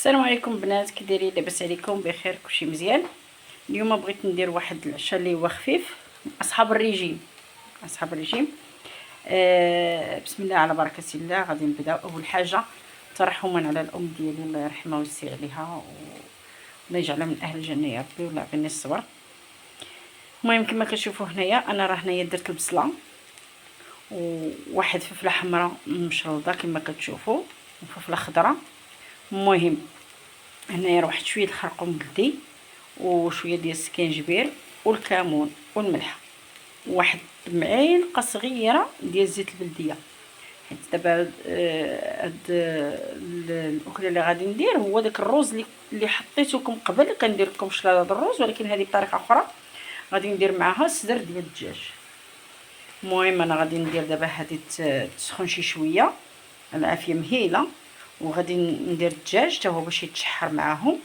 السلام عليكم بنات، كي دايرين؟ لاباس عليكم؟ بخير؟ كلشي مزيان. اليوم بغيت ندير واحد العشاء اللي هو خفيف، اصحاب الريجيم. بسم الله على بركه الله. غادي نبداو. اول حاجه ترحما على الام ديالي، الله يرحمها ويسي عليها والله يجعلها من اهل الجنه يا ربي، ولا يعطيني الصبر. المهم كما كتشوفوا هنايا، انا راه هنايا درت البصله وواحد فلفله حمراء مشروطه كما كتشوفوا، وفلفله خضراء. المهم هنايا راه واحد شويه الخرقوم بلدي وشويه ديال السكينجبير والكمون والملح، وواحد معلقه صغيره ديال زيت البلديه. حيت دابا هاد الاكله اللي غادي ندير هو داك الروز اللي حطيتكم قبل، كندير لكم شلاضه د الروز، ولكن هذه بطريقه اخرى. غادي ندير معها الصدر ديال الدجاج. المهم انا غادي ندير دابا هذه تسخن شي شويه، العافيه مهيله، وغادي ندير الدجاج حتى هو باش يتشحر معاهم.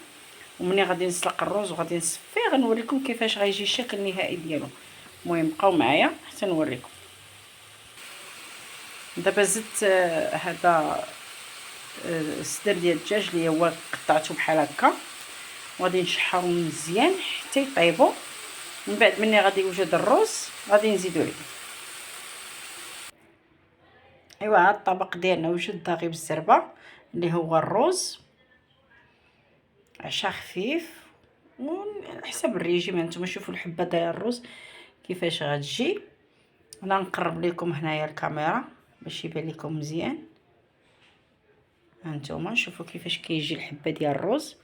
ومني غادي نسلق الروز وغادي نصفيه غنوريكم كيفاش غيجي الشكل النهائي ديالو. المهم بقاو معايا حتى نوريكم. دابا زدت هذا الصدر ديال الدجاج اللي هو قطعته بحال هكا، وغادي نشحرو مزيان حتى يطيبوا. من بعد مني غادي يوجد الروز غادي نزيدو عليه. ايوا هاد الطبق ديالنا وجد طاغي بالزربه اللي هو الروز. عشاء خفيف وعلى حسب الريجيم. نتوما شوفوا الحبه ديال الروز كيفاش غتجي. انا نقرب لكم هنايا الكاميرا باش يبان لكم مزيان. هانتوما شوفوا كيفاش كيجي الحبه ديال الروز،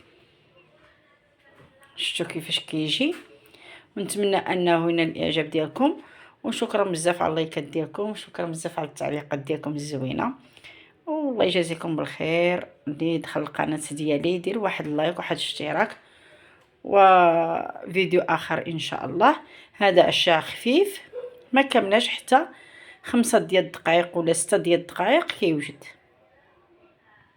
شفتوا كيفاش كيجي. ونتمنى انه ينال الاعجاب ديالكم، وشكرا بزاف على اللايكات ديالكم، وشكرا بزاف على التعليقات ديالكم الزوينه، والله يجازيكم بالخير. اللي دخل القناه ديالي دير واحد اللايك وواحد الاشتراك، وفيديو اخر ان شاء الله. هذا عشاء خفيف ما كملناش حتى 5 ديال الدقائق ولا 6 ديال الدقائق كيوجد.